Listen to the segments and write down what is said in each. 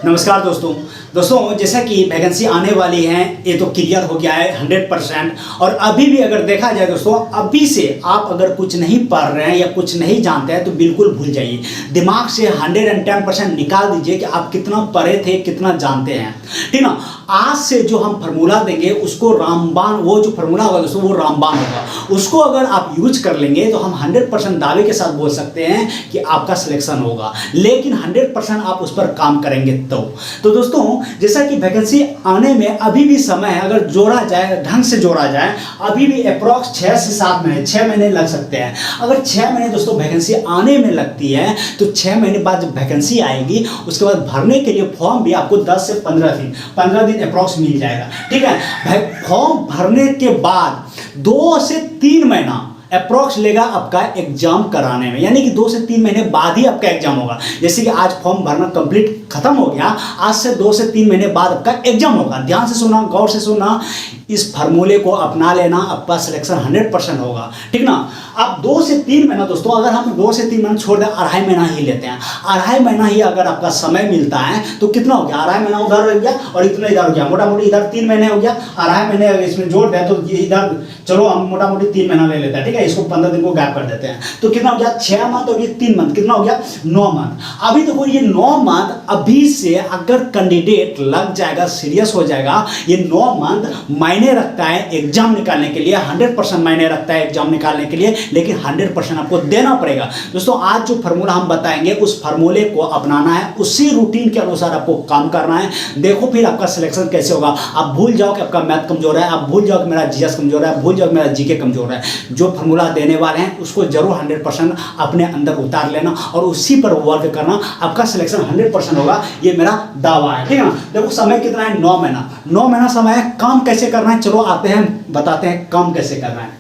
नमस्कार दोस्तों जैसा कि वैकेंसी आने वाली है ये तो क्लियर हो गया है 100%। और अभी भी अगर देखा जाए दोस्तों, अभी से आप अगर कुछ नहीं पढ़ रहे हैं या कुछ नहीं जानते हैं तो बिल्कुल भूल जाइए। दिमाग से 110% निकाल दीजिए कि आप कितना पढ़े थे, कितना जानते हैं, ठीक ना। आज से जो हम फार्मूला देंगे उसको रामबाण, वो जो फार्मूला होगा दोस्तों वो रामबाण होगा। उसको अगर आप यूज कर लेंगे तो हम 100% दावे के साथ बोल सकते हैं कि आपका सिलेक्शन होगा। लेकिन 100% आप उस पर काम करेंगे तो दोस्तों जैसा कि वैकेंसी आने में अभी भी समय है, अगर जोड़ा जाए, ढंग से जोड़ा जाए, अभी भी अप्रॉक्स 6 से 7 महीने, 6 महीने लग सकते हैं। अगर 6 महीने दोस्तों वैकेंसी आने में लगती है तो 6 महीने बाद जब वैकेंसी आएगी उसके बाद भरने के लिए फॉर्म भी आपको 10 से 15 दिन अप्रॉक्स मिल जाएगा, ठीक है। फॉर्म भरने के बाद 2 से 3 महीना अप्रॉक्स लेगा आपका एग्जाम कराने में, यानी कि 2 से 3 महीने बाद ही आपका एग्जाम होगा। जैसे कि आज फॉर्म भरना कंप्लीट खत्म हो गया, आज से 2 से 3 महीने बाद आपका एग्जाम होगा। ध्यान से सुना, गौर से सुना, इस फार्मूले को अपना लेना, आपका सिलेक्शन 100% होगा, ठीक ना। अब 2 से 3 महीना दोस्तों, अगर हम 2 से 3 महीना छोड़ दें, 2.5 महीना ही लेते हैं। 2.5 महीना ही अगर आपका समय मिलता है तो कितना हो गया, 2.5 महीना उधर हो गया और इतना इधर हो गया, मोटा मोटी इधर 3 महीने हो गया। 2.5 महीने अगर इसमें जोड़ दें तो इधर चलो हम मोटा मोटी 3 महीना ले लेते हैं, ठीक है। इसको 15 दिन को गैप कर देते हैं तो कितना हो गया, 6 मंथ और ये 3 मंथ, कितना हो गया, 9 मंथ। अभी देखो ये 9 मंथ अभी से अगर कैंडिडेट लग जाएगा, सीरियस हो जाएगा, ये 9 मंथ मायने रखता है एग्जाम निकालने के लिए, 100% मायने रखता है एग्जाम निकालने के लिए। लेकिन 100% आपको देना पड़ेगा दोस्तों। आज जो फार्मूला हम बताएंगे उस फार्मूले को अपनाना है, उसी रूटीन के अनुसार आपको काम करना है। देखो फिर आपका सिलेक्शन कैसे होगा। आप भूल जाओ कि आपका मैथ कमजोर है, आप भूल जाओ कि मेरा जीएस कमजोर है, भूल जाओ कि मेरा जीके कमजोर है। जो फार्मूला देने वाले हैं उसको जरूर 100% अपने अंदर उतार लेना और उसी पर वर्क करना, आपका सिलेक्शन 100% होगा, ये मेरा दावा है, ठीक है ना। देखो समय कितना है, 9 महीना, 9 महीना समय है। काम कैसे करना है, चलो आते हैं, बताते हैं काम कैसे करना है।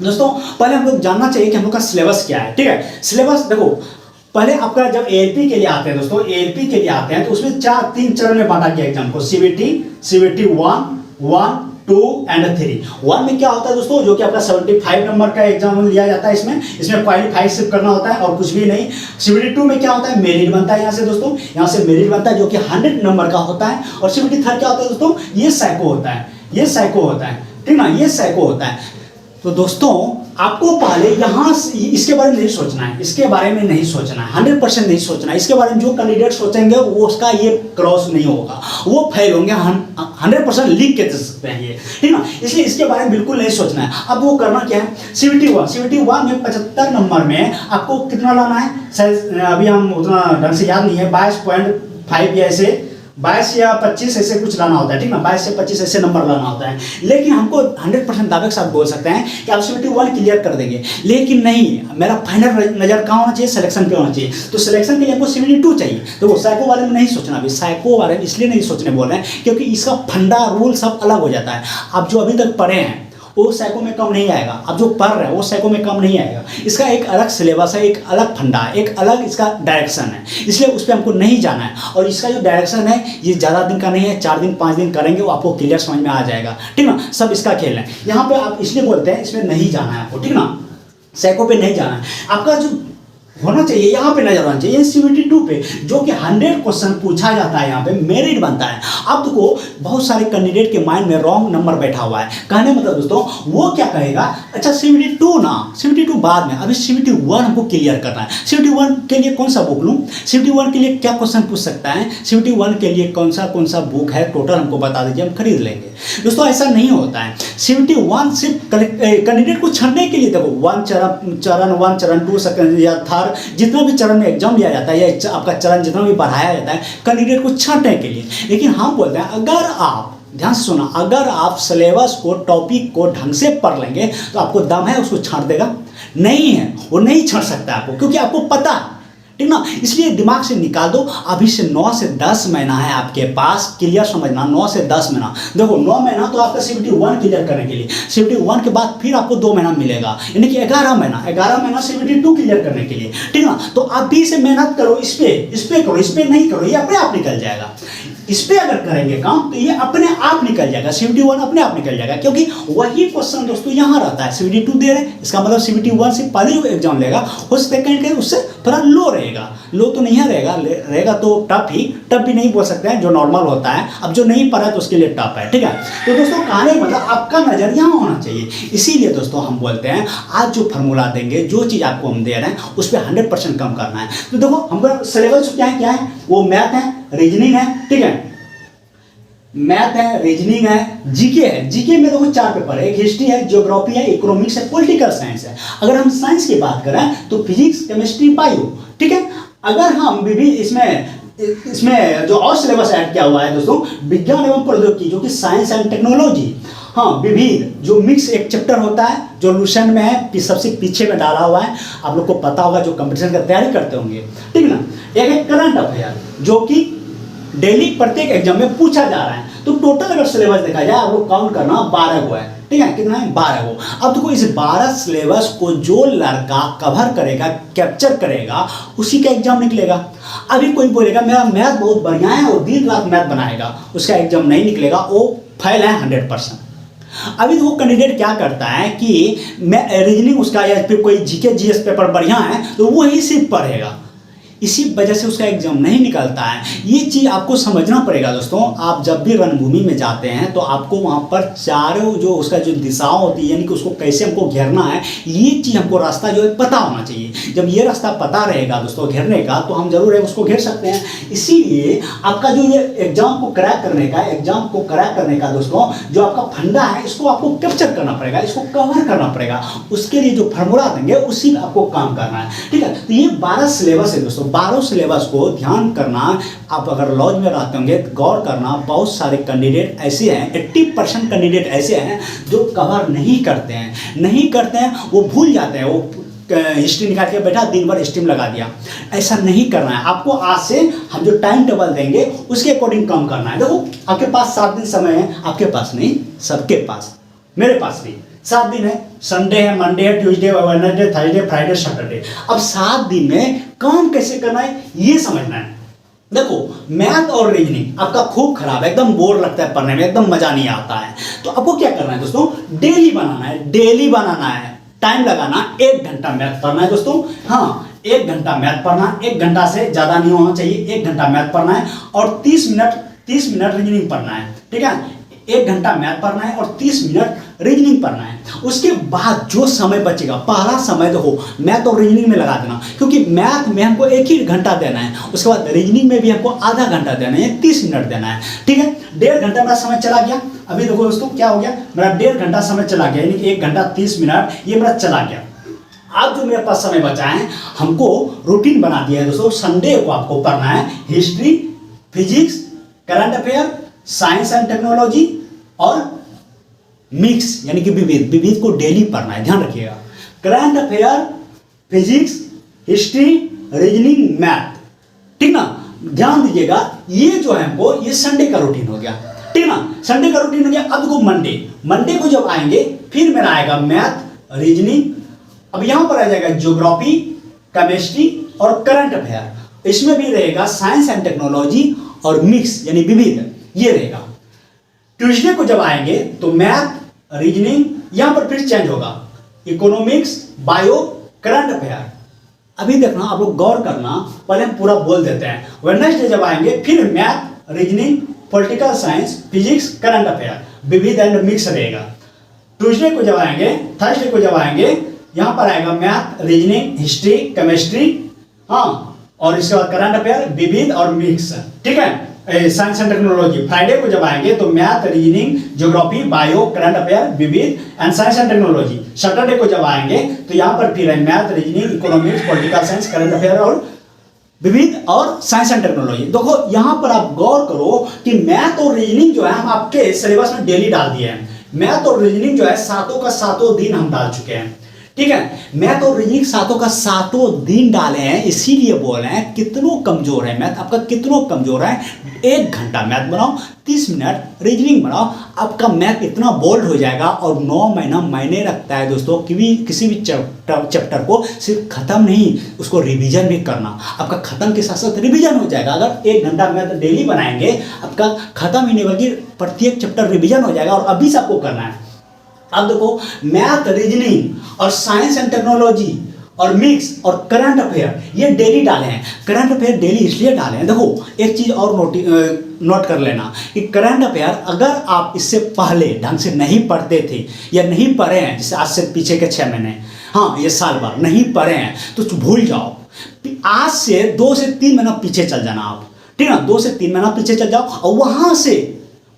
दोस्तों पहले हम लोग जानना चाहिए कि हम लोग का सिलेबस क्या है, ठीक है। सिलेबस देखो, पहले आपका जब एएलपी के लिए आते हैं दोस्तों, एएलपी के लिए आते हैं तो उसमें 3 चरण में बांटा गया एग्जाम को, सीबीटी 1, 2 एंड 3। 1 में क्या होता है दोस्तों, जो कि आपका 75 नंबर का एग्जाम लिया जाता है। इसमें क्वालिफाई सिर्फ करना होता है और कुछ भी नहीं। सीबीटी 2 में क्या होता है, मेरिट बनता है यहाँ से दोस्तों, यहाँ से मेरिट बनता है जो कि 100 नंबर का होता है। और सीबीटी 3 क्या होता है दोस्तों, ये साइको होता है, ये साइको होता है, ठीक ना, ये साइको होता है। तो दोस्तों आपको पहले यहाँ इसके बारे में नहीं सोचना है, इसके बारे में नहीं सोचना है, 100% नहीं सोचना है। इसके बारे में जो कैंडिडेट सोचेंगे वो उसका ये क्रॉस नहीं होगा, वो फेल होंगे, 100% लिख के दे सकते हैं ये, ठीक ना। इसलिए इसके बारे में बिल्कुल नहीं सोचना है। अब वो करना क्या है, सीबीटी 1 में 75 नंबर में आपको कितना लाना है, शायद अभी हम उतना ढंग से याद नहीं है, 22.5 या ऐसे 22 या 25 ऐसे कुछ लाना होता है, ठीक ना। 22 से 25 ऐसे नंबर लाना होता है। लेकिन हमको 100% दावे के साथ बोल सकते हैं कि आप सीबीटी 1 क्लियर कर देंगे। लेकिन नहीं, मेरा फाइनल नजर कहाँ होना चाहिए, सिलेक्शन पे होना चाहिए। तो सिलेक्शन के लिए हमको सीबीटी 2 चाहिए। तो वो साइको बारे में नहीं सोचना, अभी साइको बारे में इसलिए नहीं सोचने बोल रहे हैं क्योंकि इसका फंडा रूल सब अलग हो जाता है। आप जो अभी तक पढ़े हैं वो साइको में कम नहीं आएगा, अब जो पढ़ रहे हैं वो साइको में कम नहीं आएगा। इसका एक अलग सिलेबस है, एक अलग फंडा है, एक अलग इसका डायरेक्शन है, इसलिए उस पर हमको नहीं जाना है। और इसका जो डायरेक्शन है ये ज़्यादा दिन का नहीं है, 4 दिन 5 दिन करेंगे वो आपको क्लियर समझ में आ जाएगा, ठीक ना। सब इसका खेल है। यहाँ पे आप इसलिए बोलते हैं इसमें नहीं जाना है आपको, ठीक ना, साइको पे नहीं जाना है। आपका जो होना चाहिए यहाँ पे नजर आना चाहिए सीबीटी 2 पे, जो कि 100 क्वेश्चन पूछा जाता है, यहाँ पे मेरिट बनता है। अब देखो बहुत सारे कैंडिडेट के माइंड में रॉन्ग नंबर बैठा हुआ है। कहने मतलब दोस्तों वो क्या कहेगा, अच्छा सीबीटी 2 ना, सीबीटी 2 बाद में, अभी सीबीटी 1 हमको क्लियर करना है। सीबीटी 1 के लिए कौन सा बुक लूँ, सीबीटी 1 के लिए क्या क्वेश्चन पूछ सकता है, सीबीटी 1 के लिए कौन सा बुक है, टोटल हमको बता दीजिए, हम खरीद लेंगे। दोस्तों ऐसा नहीं होता है। सीबीटी 1 सिर्फ कैंडिडेट को छानने के लिए, देखो 1 चरण 1 चरण 2 सेकंड या थर्ड, जितना भी चरण में एग्जाम लिया जाता है या आपका चरण जितना भी बढ़ाया जाता है कैंडिडेट को छांटने के लिए। लेकिन हम बोलते हैं अगर आप ध्यान से सुना, अगर आप सिलेबस को, टॉपिक को ढंग से पढ़ लेंगे तो आपको दम है उसको छांट देगा, नहीं है वो नहीं छांट सकता आपको, क्योंकि आपको पता है, ठीक ना। इसलिए दिमाग से निकाल दो। अभी से 9 से 10 महीना है आपके पास, क्लियर समझना, 9 से 10 महीना। देखो 9 महीना तो आपका सीबीटी 1 क्लियर करने के लिए, सीबीटी 1 के बाद फिर आपको 2 महीना मिलेगा, यानी कि 11 महीना सीबीटी 2 क्लियर करने के लिए, ठीक ना। तो अभी से मेहनत करो, इस पे करो, इस पे नहीं करो, ये अपने आप निकल जाएगा। इस पे अगर करेंगे काम तो ये अपने आप निकल जाएगा, सीबीटी 1 अपने आप निकल जाएगा, क्योंकि वही क्वेश्चन दोस्तों यहाँ रहता है। सीबीटी 2 दे रहे हैं, इसका मतलब सीबीटी 1 से पहले जो एग्जाम लेगा हो सकता है कहीं उससे थोड़ा लो रहेगा। रहेगा, लो तो नहीं रहेगा, रहेगा तो टफ भी नहीं बोल सकते हैं, जो नॉर्मल होता है। अब जो नहीं पढ़ा तो उसके लिए टफ है, ठीक है। तो दोस्तों कहने मतलब आपका नजर यहाँ होना चाहिए। इसीलिए दोस्तों हम बोलते हैं आज जो फार्मूला देंगे, जो चीज़ आपको हम दे रहे हैं उस पर 100% कम करना है। तो देखो हमको सिलेबस क्या है, वो मैथ है, रीजनिंग है, ठीक है, मैथ है, रीजनिंग है, जीके है। जीके में देखो 4 पेपर है, एक हिस्ट्री है, ज्योग्राफी है, इकोनॉमिक्स है, पॉलिटिकल साइंस है। अगर हम साइंस की बात करें तो फिजिक्स, केमिस्ट्री, बायो, ठीक है। अगर हम भी इसमें जो और सिलेबस ऐड किया हुआ है दोस्तों, विज्ञान एवं प्रौद्योगिकी, जो कि साइंस एंड टेक्नोलॉजी, हाँ, विविध, जो मिक्स एक चैप्टर होता है, जो लूसेंट में है, सबसे पीछे में डाला हुआ है, आप लोग को पता होगा जो कंपटीशन का तैयारी करते होंगे, ठीक ना। एक है करंट अफेयर, जो कि डेली प्रत्येक एग्जाम में पूछा जा रहा है। तो टोटल अगर सिलेबस देखा जाए, आप लोग काउंट करना 12 को है, ठीक है, कितना है, 12 को। अब देखो इस 12 सिलेबस को जो लड़का कवर करेगा, कैप्चर करेगा, उसी का एग्जाम निकलेगा। अभी कोई बोलेगा मेरा मैथ बहुत बढ़िया है और दिन रात मैथ बनाएगा, उसका एग्जाम नहीं निकलेगा, वो फेल है 100%। अभी तो वो कैंडिडेट क्या करता है कि मैं रीजनिंग उसका या फिर कोई जीके जीएस पेपर बढ़िया है तो वही सिर्फ पढ़ेगा, इसी वजह से उसका एग्जाम नहीं निकलता है। ये चीज़ आपको समझना पड़ेगा दोस्तों। आप जब भी रणभूमि में जाते हैं तो आपको वहाँ पर चारों जो उसका जो दिशाओं होती है, यानी कि उसको कैसे हमको घेरना है, ये चीज़ हमको रास्ता जो है पता होना चाहिए। जब ये रास्ता पता रहेगा दोस्तों घेरने का, तो हम जरूर है उसको घेर सकते हैं। इसीलिए आपका जो ये एग्जाम को क्रैक करने का दोस्तों जो आपका फंडा है, इसको आपको कैप्चर करना पड़ेगा, इसको कवर करना पड़ेगा। उसके लिए जो फार्मूला देंगे उसी में आपको काम करना है, ठीक है। तो ये 12 सिलेबस है दोस्तों, 12 सिलेबस को ध्यान करना। आप अगर लॉज में रहते होंगे तो गौर करना, बहुत सारे कैंडिडेट ऐसे हैं, 80% कैंडिडेट ऐसे हैं जो कवर नहीं करते हैं, वो भूल जाते हैं, वो हिस्ट्री निकाल के बैठा दिन भर स्ट्रीम लगा दिया। ऐसा नहीं करना है आपको। आज से हम जो टाइम टेबल देंगे उसके अकॉर्डिंग काम करना है। देखो आपके पास 7 दिन समय है, आपके पास नहीं, सबके पास, मेरे पास भी 7 दिन है। संडे है, मंडे है, Tuesday, Wednesday, Thursday, Friday, Saturday. अब 7 दिन में काम कैसे करना है ये समझना है। देखो मैथ और रीजनिंग आपका खूब खराब है, एकदम बोर लगता है पढ़ने में, एकदम मजा नहीं आता है। तो आपको क्या करना है दोस्तों, डेली बनाना है, टाइम लगाना, 1 घंटा मैथ पढ़ना है दोस्तों। हाँ, 1 घंटा मैथ पढ़ना, 1 घंटा से ज़्यादा नहीं होना चाहिए, 1 घंटा मैथ पढ़ना है और 30 मिनट रीजनिंग पढ़ना है, ठीक है। 1 घंटा मैथ पढ़ना है और 30 मिनट रीजनिंग पढ़ना है। उसके बाद जो समय बचेगा, पहला समय देखो मैथ और रीजनिंग में लगा देना, क्योंकि मैथ में हमको 1 ही घंटा देना है, उसके बाद रीजनिंग में भी हमको आधा घंटा देना है, 30 मिनट देना है, ठीक है। 1.5 घंटा मेरा समय चला गया। अभी देखो दोस्तों क्या हो गया, मेरा 1.5 घंटा समय चला गया, यानी कि 1 घंटा 30 मिनट ये मेरा चला गया। अब जो मेरे पास समय बचा है, हमको रूटीन बना दिया है दोस्तों। संडे को आपको पढ़ना है history, physics, current affair, science and technology और मिक्स, यानी कि विविध को डेली पढ़ना है, ध्यान रखिएगा। Current affair, physics, history, reasoning, math, ठीक ना, ध्यान दीजिएगा। ये जो है हमको ये संडे का रूटीन हो गया, ठीक ना, संडे का रूटीन हो गया। अब देखो मंडे को जब आएंगे फिर मेरा आएगा मैथ, रीजनिंग, अब यहां पर आ जाएगा ज्योग्राफी, केमिस्ट्री और करंट अफेयर। इसमें भी रहेगा साइंस एंड टेक्नोलॉजी और मिक्स यानी विविध, ये रहेगा। ट्यूसडे को जब आएंगे तो मैथ, रीजनिंग, यहां पर फिर चेंज होगा, इकोनॉमिक्स, बायो, करंट अफेयर। अभी देखना, आप लोग गौर करना, पहले हम पूरा बोल देते हैं। वेडनेसडे जब आएंगे फिर math, reasoning, political science, physics, current affair, विविध एंड मिक्स रहेगा। ट्यूसडे को जब आएंगे, थर्सडे को जब आएंगे, यहां पर आएगा मैथ, रीजनिंग, हिस्ट्री, केमिस्ट्री, हाँ, और इसके बाद करंट अफेयर, विविध और मिक्स, ठीक है, साइंस एंड टेक्नोलॉजी। फ्राइडे को जब आएंगे तो math, reasoning, geography, bio, current affair, विविध and science and technology. Saturday को जब आएंगे तो यहाँ पर फिर है math, reasoning, economics, political science, current affair और विविध और साइंस एंड टेक्नोलॉजी। देखो यहाँ पर आप गौर करो कि मैथ और रीजनिंग जो है हम आपके सिलेबस में डेली डाल दिए हैं। मैथ और रीजनिंग जो है सातों का सातों दिन हम डाल चुके हैं, ठीक है। मैथ और रीजनिंग सातों का सातों दिन डाले हैं, इसीलिए बोल रहे हैं कितनों कमजोर है मैथ आपका, कितनों कमजोर है। 1 घंटा मैथ बनाओ, 30 मिनट रीजनिंग बनाओ, आपका मैथ इतना बोल्ड हो जाएगा। और 9 महीना मायने रखता है दोस्तों, किसी भी चैप्टर को सिर्फ खत्म नहीं, उसको रिवीजन भी करना। आपका खत्म के साथ साथ रिवीजन हो जाएगा। अगर 1 घंटा मैथ डेली बनाएंगे, आपका खत्म ही नहीं बल्कि प्रत्येक चैप्टर रिवीजन हो जाएगा, और अभी से आपको करना है। अब देखो मैथ, रीजनिंग और साइंस एंड टेक्नोलॉजी और मिक्स और करंट अफेयर ये डेली डाले हैं। करंट अफेयर डेली इसलिए डाले हैं, देखो एक चीज़ और नोट कर लेना कि करंट अफेयर अगर आप इससे पहले ढंग से नहीं पढ़ते थे या नहीं पढ़े हैं, जैसे आज से पीछे के 6 महीने, हाँ ये साल भर नहीं पढ़े हैं तो भूल जाओ। आज से 2 से 3 महीना पीछे चल जाना आप, ठीक है ना, 2 से 3 महीना पीछे चल जाओ और वहाँ से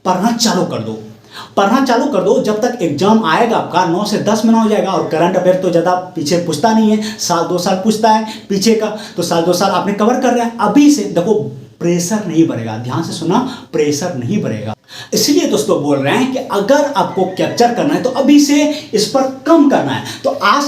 पढ़ना चालू कर दो। पढ़ना चालू कर दो जब तक एग्जाम आएगा आपका 9 से 10 महीना हो जाएगा। और करंट अफेयर तो ज़्यादा पीछे पूछता नहीं है, साल 2 साल पूछता है पीछे का, तो साल 2 साल आपने कवर कर रहे हैं। अभी से देखो प्रेशर नहीं बढ़ेगा, ध्यान से सुना, प्रेशर नहीं बढ़ेगा। इसलिए दोस्तों बोल रहे हैं कि अगर आपको कैप्चर करना है तो अभी से इस पर कम करना है, तो आज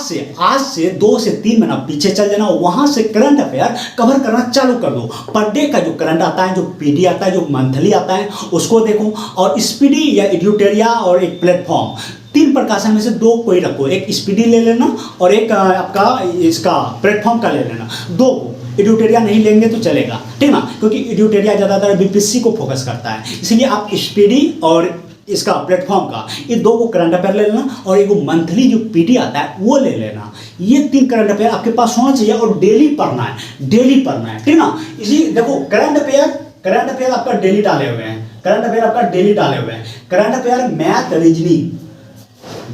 से 2 से 3 महीना पीछे चल जाना, वहां से करंट अफेयर कवर करना चालू कर दो। पर डे का जो करंट आता है, जो पीडी आता है, जो मंथली आता है, उसको देखो। और स्पीडी या एडिटोरिया और एक प्लेटफॉर्म, 3 प्रकाशन में से 2 कोई रखो, एक स्पीडी ले लेना और एक आपका इसका प्लेटफॉर्म का ले लेना। 2 को एडिटोरिया नहीं लेंगे तो चलेगा, ठीक ना, क्योंकि एडिटोरिया ज़्यादातर बीपीएससी को फोकस करता है, इसलिए आप स्पीडी और इसका प्लेटफॉर्म का ये 2 को करंट अफेयर ले लेना और एक मंथली जो पीडी आता है वो ले लेना। ये 3 करंट अफेयर आपके पास होना चाहिए और डेली पढ़ना है, डेली पढ़ना है, ठीक ना। इसी देखो करंट अफेयर आपका डेली डाले हुए हैं, करंट अफेयर आपका डेली डाले हुए हैं। करंट अफेयर मैथ, रीजनिंग,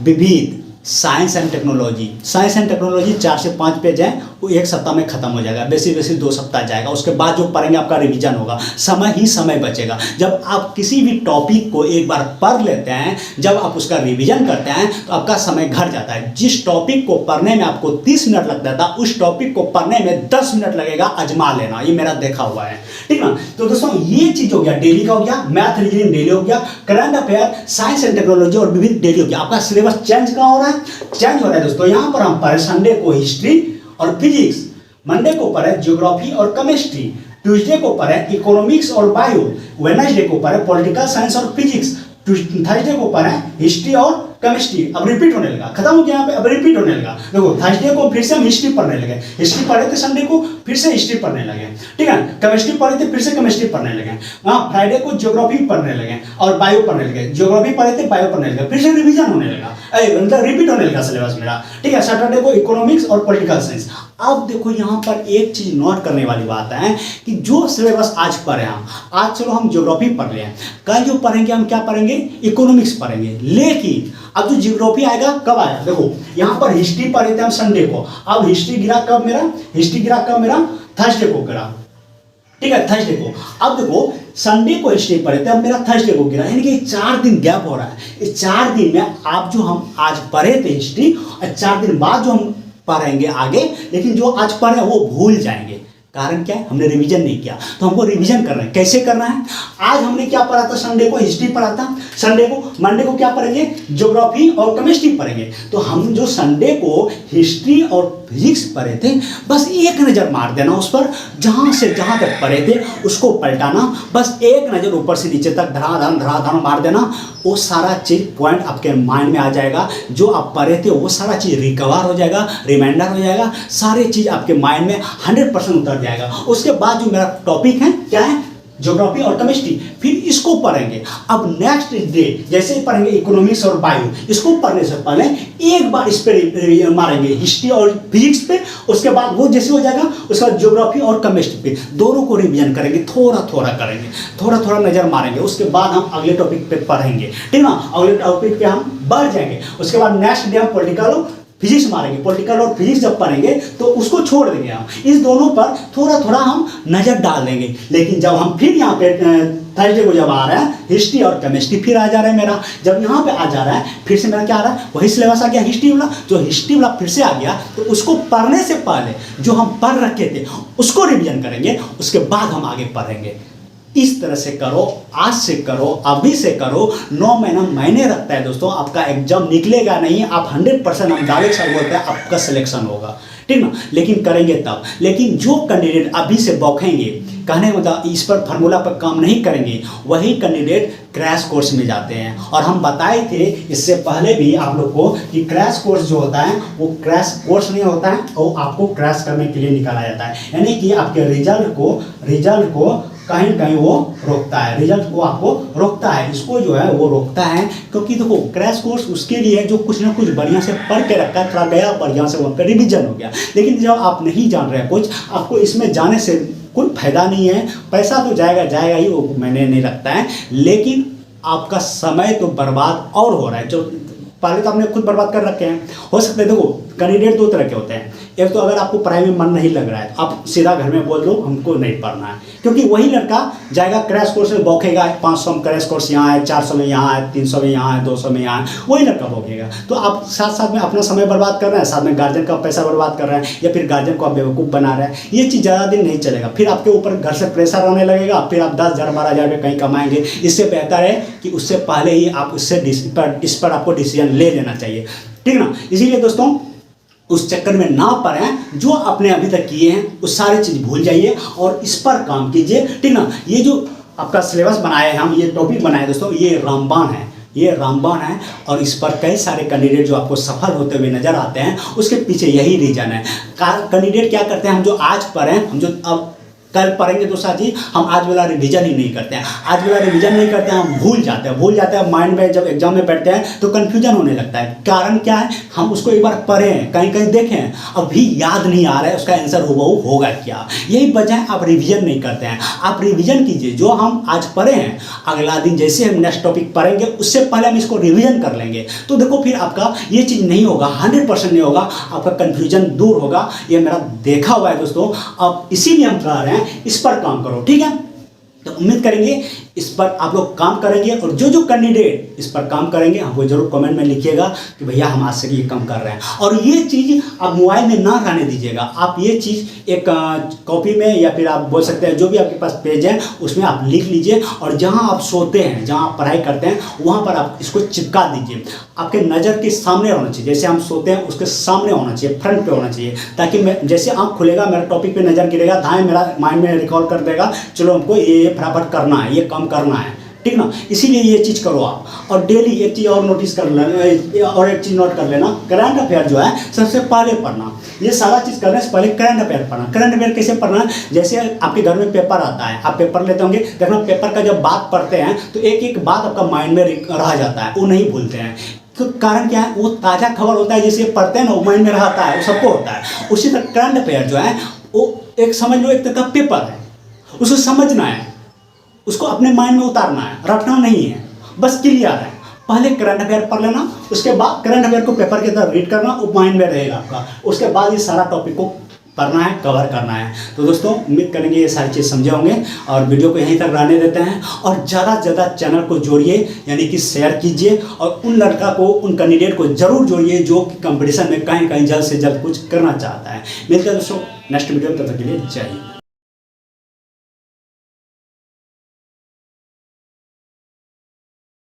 विविध, साइंस एंड टेक्नोलॉजी 4 से 5 पेज हैं, वो 1 सप्ताह में खत्म हो जाएगा, बेसिक 2 सप्ताह जाएगा। उसके बाद जो पढ़ेंगे आपका रिवीजन होगा, समय ही समय बचेगा। जब आप किसी भी टॉपिक को एक बार पढ़ लेते हैं, जब आप उसका रिवीजन करते हैं तो आपका समय घट जाता है। जिस टॉपिक को पढ़ने में आपको 30 मिनट लगता था, उस टॉपिक को पढ़ने में 10 मिनट लगेगा। आजमा लेना, ये मेरा देखा हुआ है, ठीक ना। तो दोस्तों ये चीज हो गया, डेली का हो गया, मैथ रीजनिंग डेली हो गया, current affair, science and technology और विविध डेली हो गया। आपका सिलेबस चेंज कहाँ हो रहा है? चेंज हो रहा है दोस्तों। यहाँ पर हम पढ़े संडे को हिस्ट्री और फिजिक्स, मंडे को पढ़े ज्योग्राफी और केमिस्ट्री, ट्यूसडे को पढ़े इकोनॉमिक्स और बायो, वेडनेसडे को पढ़े पॉलिटिकल साइंस और फिजिक्स, थर्सडे को पढ़े हिस्ट्री और केमिस्ट्री। अब रिपीट होने लगा, खत्म हो गया यहाँ पे, अब रिपीट होने लगा। देखो थर्सडे को फिर से हम हिस्ट्री पढ़ने लगे, हिस्ट्री पढ़े थे संडे को, फिर से हिस्ट्री पढ़ने लगे, ठीक है। केमिस्ट्री पढ़े थे, फिर से केमिस्ट्री पढ़ने लगे। हाँ, फ्राइडे को ज्योग्राफी पढ़ने लगे और बायो पढ़ने लगे, ज्योग्राफी पढ़े थे, बायो पढ़ने लगे, फिर से रिवीजन होने लगा, मतलब रिपीट होने लगा सिलेबस मेरा, ठीक है। सैटरडे को इकोनॉमिक्स और पॉलिटिकल साइंस। अब देखो यहाँ पर एक चीज नोट करने वाली बात है कि जो सिलेबस आज पढ़े हम, आज चलो हम ज्योग्राफी पढ़ रहे हैं, कल जो पढ़ेंगे हम क्या पढ़ेंगे? इकोनॉमिक्स पढ़ेंगे। लेकिन अब जो ज्योग्राफी आएगा कब आएगा? देखो यहाँ पर हिस्ट्री पढ़े थे हम संडे को, अब हिस्ट्री गिरा कब मेरा? थर्सडे को गिरा, ठीक है, थर्सडे को। अब देखो संडे को हिस्ट्री पढ़े थे, अब मेरा थर्सडे को गिरा, यानी कि 4 दिन गैप हो रहा है। इस 4 दिन में आप जो हम आज पढ़े थे हिस्ट्री, और 4 दिन बाद जो हम पढ़ेंगे आगे, लेकिन जो आज पढ़े वो भूल जाएंगे। कारण क्या है? हमने रिवीजन नहीं किया, तो हमको रिवीजन करना है। कैसे करना है? आज हमने क्या पढ़ा था? संडे को हिस्ट्री पढ़ा था, मंडे को क्या पढ़ेंगे? ज्योग्राफी और केमिस्ट्री पढ़ेंगे। तो हम जो संडे को हिस्ट्री और फिजिक्स पढ़े थे, बस एक नज़र मार देना उस पर, जहाँ से जहाँ तक पढ़े थे उसको पलटाना, बस एक नज़र ऊपर से नीचे तक धड़ाधड़ मार देना। वो सारा चीज़ पॉइंट आपके माइंड में आ जाएगा, जो आप पढ़े थे वो सारा चीज़ रिकवर हो जाएगा, रिमाइंडर हो जाएगा, सारी चीज़ आपके माइंड में 100% उतर जाएगा। उसके बाद जो मेरा टॉपिक है क्या है? ज्योग्राफी और केमिस्ट्री, फिर इसको पढ़ेंगे। अब नेक्स्ट डे जैसे ही पढ़ेंगे इकोनॉमिक्स और बायो, इसको पढ़ने से पहले एक बार इस पे मारेंगे, हिस्ट्री और फिजिक्स पे। उसके बाद वो जैसे हो जाएगा, उसके बाद ज्योग्राफी और केमिस्ट्री पे दोनों को रिवीजन करेंगे, थोड़ा थोड़ा नजर मारेंगे। उसके बाद हम अगले टॉपिक पे पढ़ेंगे, ठीक ना, अगले टॉपिक पे हम बढ़ जाएंगे। उसके बाद नेक्स्ट डे हम पॉलिटिकल फिजिक्स मारेंगे, पॉलिटिकल और फिजिक्स जब पढ़ेंगे तो उसको छोड़ देंगे हम, इस दोनों पर थोड़ा हम नज़र डाल देंगे। लेकिन जब हम फिर यहाँ पे थर्सडे को जब आ रहा है हिस्ट्री और केमिस्ट्री फिर आ जा रहा है मेरा, जब यहाँ पे आ जा रहा है फिर से मेरा क्या आ रहा है? वही सिलेबस आ गया हिस्ट्री वाला। जो हिस्ट्री वाला फिर से आ गया तो उसको पढ़ने से पहले जो हम पढ़ रखे थे उसको रिवीजन करेंगे, उसके बाद हम आगे पढ़ेंगे। इस तरह से करो, आज से करो, अभी से करो। 9 महीना मायने रखता है दोस्तों, आपका एग्जाम निकलेगा नहीं, आप 100% हम दावे के साथ बोलते हैं आपका सिलेक्शन होगा, ठीक ना, लेकिन करेंगे तब। लेकिन जो कैंडिडेट अभी से बौखेंगे, कहने मतलब इस पर फार्मूला पर काम नहीं करेंगे, वही कैंडिडेट क्रैश कोर्स में जाते हैं। और हम बताए थे इससे पहले भी आप लोग को कि क्रैश कोर्स जो होता है वो क्रैश कोर्स नहीं होता है, वो आपको क्रैश करने के लिए निकाला जाता है। यानी कि आपके रिजल्ट को कहीं कहीं वो रोकता है, रिजल्ट को आपको रोकता है, इसको जो है वो रोकता है। क्योंकि देखो क्रैश कोर्स उसके लिए जो कुछ ना कुछ बढ़िया से पढ़ के रखा है, थोड़ा गया बढ़िया से वहाँ पर रिविजन हो गया। लेकिन जब आप नहीं जान रहे कुछ, आपको इसमें जाने से कोई फायदा नहीं है, पैसा तो जाएगा जाएगा ही, वो मैंने नहीं रखता है, लेकिन आपका समय तो बर्बाद और हो रहा है, जो पहले तो आपने खुद बर्बाद कर रखे हैं। हो सकता है देखो कैंडिडेट दो तरह के होते हैं, एक तो अगर आपको पढ़ाई में मन नहीं लग रहा है तो आप सीधा घर में बोल दो हमको नहीं पढ़ना है, क्योंकि वही लड़का जाएगा क्रैश कोर्स में बौखेगा, 500 में क्रैश कोर्स यहाँ है, 400 में यहाँ है, 300 में यहाँ है, 200 में यहाँ है, वही लड़का बौखेगा। तो आप साथ साथ में अपना समय बर्बाद कर रहे हैं, साथ में गार्जियन का पैसा बर्बाद कर रहे हैं, या फिर गार्जियन को आप बेवकूफ़ बना रहे हैं। ये चीज़ ज़्यादा दिन नहीं चलेगा, फिर आपके ऊपर घर से प्रेशर आने लगेगा, फिर आप 10,000 12,000 रुपये कहीं कमाएंगे। इससे बेहतर है कि उससे पहले ही आप इस पर आपको डिसीजन ले लेना चाहिए, ठीक ना। इसीलिए दोस्तों उस चक्कर में ना पड़ें, जो आपने अभी तक किए हैं उस सारी चीज़ भूल जाइए और इस पर काम कीजिए, ठीक ना। ये जो आपका सिलेबस बनाए हैं हम, ये टॉपिक बनाए दोस्तों, ये रामबाण है, ये रामबाण है, और इस पर कई सारे कैंडिडेट जो आपको सफल होते हुए नजर आते हैं, उसके पीछे यही रीजन है। कैंडिडेट क्या करते हैं, हम जो आज पढ़ें, हम जो अब कल पढ़ेंगे तो साथी हम आज वाला रिवीजन ही नहीं करते हैं, आज वाला रिवीजन नहीं करते हैं, हम भूल जाते हैं माइंड में। जब एग्जाम में बैठते हैं तो कन्फ्यूजन होने लगता है। कारण क्या है, हम उसको एक बार पढ़ें, कहीं कहीं देखें, अभी याद नहीं आ रहा है उसका आंसर हूबहू होगा क्या, यही वजह है आप रिवीजन नहीं करते हैं। आप रिवीजन कीजिए, जो हम आज पढ़े हैं अगला दिन जैसे हम नेक्स्ट टॉपिक पढ़ेंगे उससे पहले हम इसको रिवीजन कर लेंगे, तो देखो फिर आपका ये चीज़ नहीं होगा, 100% नहीं होगा, आपका कन्फ्यूजन दूर होगा। ये मेरा देखा हुआ है दोस्तों, अब इसीलिए हम कह रहे हैं इस पर काम करो, ठीक है। तो उम्मीद करेंगे इस पर आप लोग काम करेंगे, और जो जो कैंडिडेट इस पर काम करेंगे हमको जरूर कमेंट में लिखिएगा कि भैया हम आज से ये काम कर रहे हैं। और ये चीज़ आप मोबाइल में ना रहने दीजिएगा, आप ये चीज़ एक कॉपी में या फिर आप बोल सकते हैं जो भी आपके पास पेज है उसमें आप लिख लीजिए, और जहाँ आप सोते हैं, जहाँ आप पढ़ाई करते हैं वहाँ पर आप इसको चिपका दीजिए। आपके नज़र के सामने होना चाहिए, जैसे हम सोते हैं उसके सामने होना चाहिए, फ्रंट पे होना चाहिए, ताकि मैं जैसे आँख खुलेगा मेरा टॉपिक पे नज़र गिरेगा, दाएं मेरा माइंड में रिकॉल कर देगा, चलो हमको ये फटाफट करना है, ये काम करना है, ठीक ना। इसीलिए ये चीज़ करो आप। और डेली एक चीज़ और नोटिस कर लेना, और एक चीज़ नोट कर लेना, करंट अफेयर जो है सबसे पहले पढ़ना। ये सारा चीज़ करने से पहले करंट अफेयर पढ़ना। करंट अफेयर कैसे पढ़ना, जैसे आपके घर में पेपर आता है, आप पेपर लेते होंगे, देखना पेपर का जब बात पढ़ते हैं तो एक एक बात आपका माइंड में रह जाता है, वो नहीं भूलते हैं। तो कारण क्या है, वो ताज़ा खबर होता है, जैसे पढ़ते हैं ना वो माइंड में रहता है, वो सबको होता है। उसी तरह करंट अफेयर जो है वो एक समझ लो एक तरह का पेपर है, उसको समझना है, उसको अपने माइंड में उतारना है, रटना नहीं है, बस क्लियर है। पहले करंट अफेयर पढ़ लेना, उसके बाद करंट अफेयर को पेपर की तरह रीड करना, वो माइंड में रहेगा आपका। उसके बाद ये सारा टॉपिक को पढ़ना है, कवर करना है। तो दोस्तों उम्मीद करेंगे ये सारी चीज़ समझे होंगे, और वीडियो को यहीं तक रहने देते हैं, और ज़्यादा से ज़्यादा चैनल को जोड़िए, यानी कि शेयर कीजिए, और उन लड़का को, उन कैंडिडेट को जरूर जोड़िए जो कि कंपटीशन में कहीं कहीं जल्द से जल्द कुछ करना चाहता है। मिलते हैं दोस्तों नेक्स्ट वीडियो में, तब तक के लिए जय हिंद।